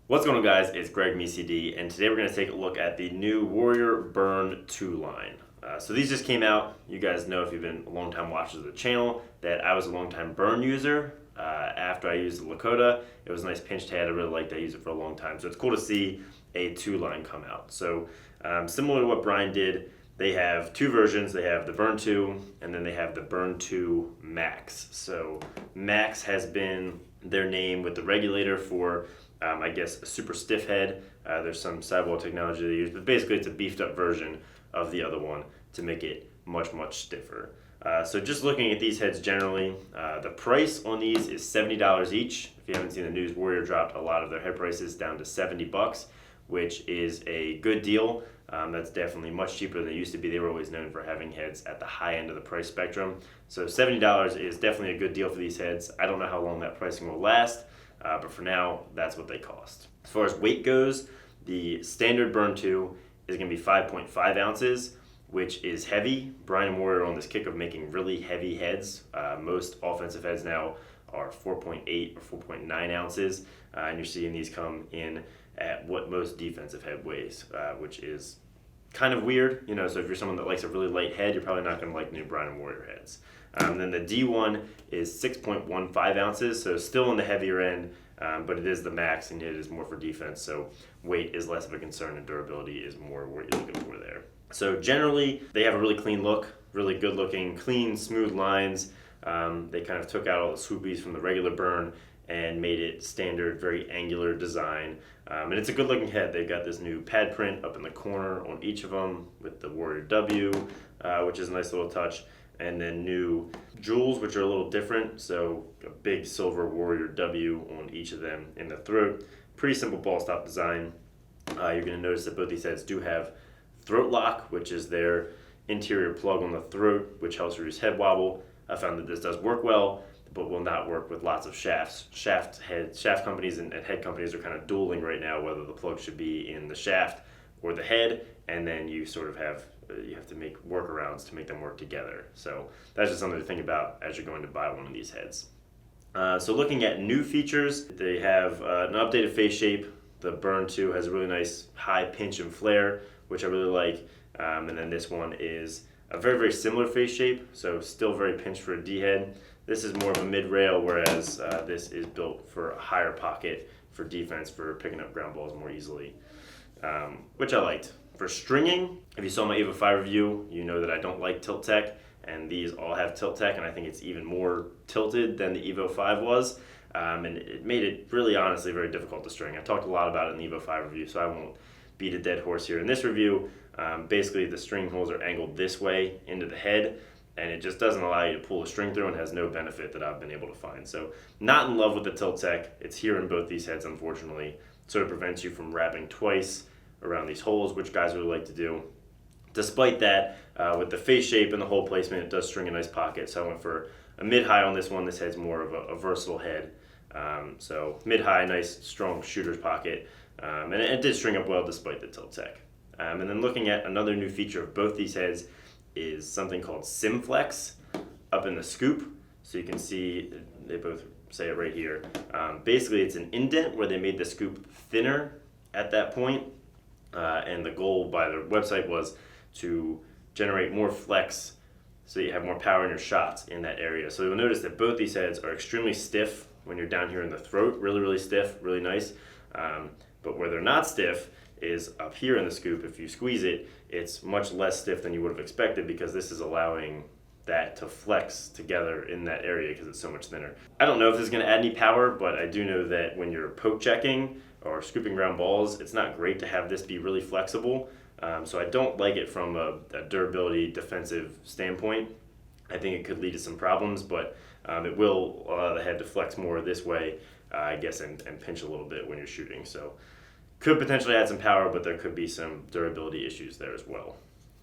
What's going on, guys? It's Greg from ECD, and today we're going to take a look at the new Warrior Burn 2 line. So these just came out. You guys know, if you've been a long-time watchers of the channel, that I was a long-time Burn user. After I used the Lakota, it was a nice pinched head. I really liked it. I used it for a long time. So it's cool to see a 2 line come out. So similar to what Brian did, they have two versions. They have the Burn 2, and then they have the Burn 2 Max. So Max has been their name with the regulator for I guess a super stiff head. There's some sidewall technology they use, but basically it's a beefed up version of the other one to make it much stiffer. So just looking at these heads generally, the price on these is $70 each. If you haven't seen the news, Warrior dropped a lot of their head prices down to $70, which is a good deal. That's definitely much cheaper than they used to be. They were always known for having heads at the high end of the price spectrum. So $70 is definitely a good deal for these heads. I don't know how long that pricing will last. But for now, that's what they cost. As far as weight goes, the standard Burn 2 is going to be 5.5 ounces, which is heavy. Brian and Warrior are on this kick of making really heavy heads. Most offensive heads now are 4.8 or 4.9 ounces, and you're seeing these come in at what most defensive head weighs, which is kind of weird. So if you're someone that likes a really light head, you're probably not going to like new Brian and Warrior heads. Then the D1 is 6.15 ounces, so still on the heavier end, but it is the max and it is more for defense, so weight is less of a concern and durability is more what you're looking for there. So generally, they have a really clean look, really good looking, clean, smooth lines. They kind of took out all the swoopies from the regular Burn and made it standard, very angular design. And it's a good looking head. They've got this new pad print up in the corner on each of them with the Warrior W, which is a nice little touch. And then new jewels, which are a little different. So a big silver Warrior W on each of them in the throat. Pretty simple ball stop design. You're going to notice that both these heads do have throat lock, which is their interior plug on the throat, which helps reduce head wobble. I found that this does work well, but will not work with lots of shafts. Shaft companies and head companies are kind of dueling right now whether the plug should be in the shaft or the head, and then you sort of have to make workarounds to make them work together. So that's just something to think about as you're going to buy one of these heads. So looking at new features, they have an updated face shape. The Burn 2 has a really nice high pinch and flare, which I really like. And then this one is a very similar face shape, so still very pinched for a D head. This is more of a mid-rail, whereas this is built for a higher pocket for defense, for picking up ground balls more easily, which I liked. For stringing, if you saw my Evo 5 review, you know that I don't like tilt tech, and these all have tilt tech, and I think it's even more tilted than the Evo 5 was, and it made it really honestly very difficult to string. I talked a lot about it in the Evo 5 review, so I won't beat a dead horse here in this review. Basically, the string holes are angled this way into the head, and it just doesn't allow you to pull a string through and has no benefit that I've been able to find. So not in love with the tilt tech. It's here in both these heads, unfortunately. Sort of prevents you from wrapping twice around these holes, which guys really like to do. Despite that, with the face shape and the hole placement, it does string a nice pocket. So I went for a mid-high on this one. This head's more of a versatile head. So mid-high, nice, strong shooter's pocket. And it did string up well despite the tilt tech. And then looking at another new feature of both these heads is something called SimFlex up in the scoop. So you can see, they both say it right here. Basically, it's an indent where they made the scoop thinner at that point. And the goal by their website was to generate more flex so you have more power in your shots in that area. So you'll notice that both these heads are extremely stiff when you're down here in the throat, really stiff, really nice. But where they're not stiff is up here in the scoop. If you squeeze it, it's much less stiff than you would have expected because this is allowing that to flex together in that area because it's so much thinner. I don't know if this is going to add any power, but I do know that when you're poke checking or scooping ground balls, it's not great to have this be really flexible. So I don't like it from a durability defensive standpoint. I think it could lead to some problems, but it will allow the head to flex more this way, I guess, and pinch a little bit when you're shooting. So could potentially add some power, but there could be some durability issues there as well.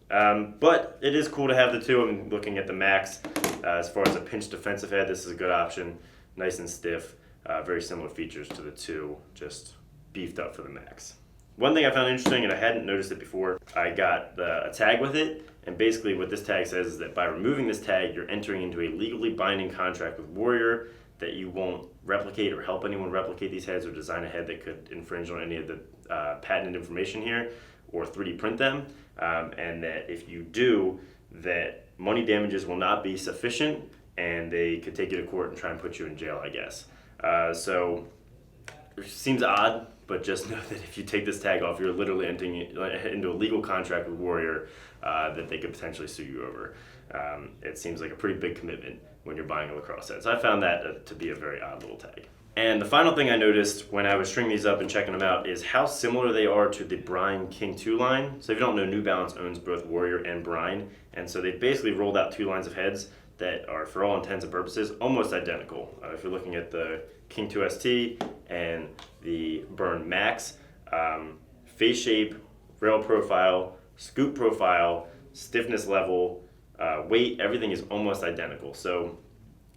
But it is cool to have the two. I'm looking at the Max. As far as a pinch defensive head, this is a good option. Nice and stiff. Very similar features to the two, just beefed up for the Max. One thing I found interesting, and I hadn't noticed it before, I got a tag with it, and basically what this tag says is that by removing this tag, you're entering into a legally binding contract with Warrior that you won't replicate or help anyone replicate these heads or design a head that could infringe on any of the patented information here or 3D print them, and that if you do, that money damages will not be sufficient and they could take you to court and try and put you in jail, I guess. So it seems odd, but just know that if you take this tag off, you're literally entering into a legal contract with Warrior that they could potentially sue you over. It seems like a pretty big commitment when you're buying a Lacrosse set. So I found that to be a very odd little tag. And the final thing I noticed when I was stringing these up and checking them out is how similar they are to the Brine King 2 line. So if you don't know, New Balance owns both Warrior and Brine, and so they basically rolled out 2 lines of heads that are, for all intents and purposes, almost identical. If you're looking at the King 2 ST and the Burn Max, face shape, rail profile, scoop profile, stiffness level, weight, everything is almost identical. So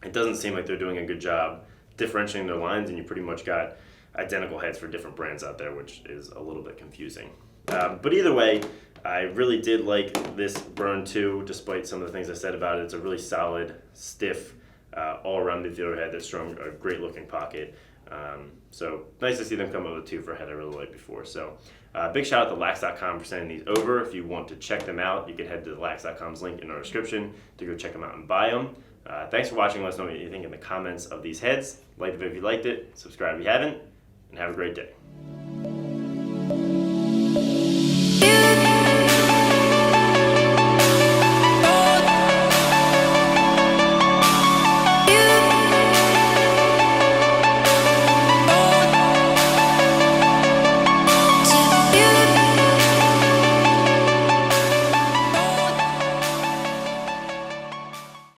it doesn't seem like they're doing a good job differentiating their lines, and you pretty much got identical heads for different brands out there, which is a little bit confusing. But either way, I really did like this Burn 2, despite some of the things I said about it. It's a really solid, stiff, all-around midfielder head that's strung a great looking pocket. So nice to see them come up with 2 for a head I really liked before. So big shout out to Lax.com for sending these over. If you want to check them out, you can head to Lax.com's link in our description to go check them out and buy them. Thanks for watching. Let us know what you think in the comments of these heads. Like the video if you liked it, subscribe if you haven't, and have a great day.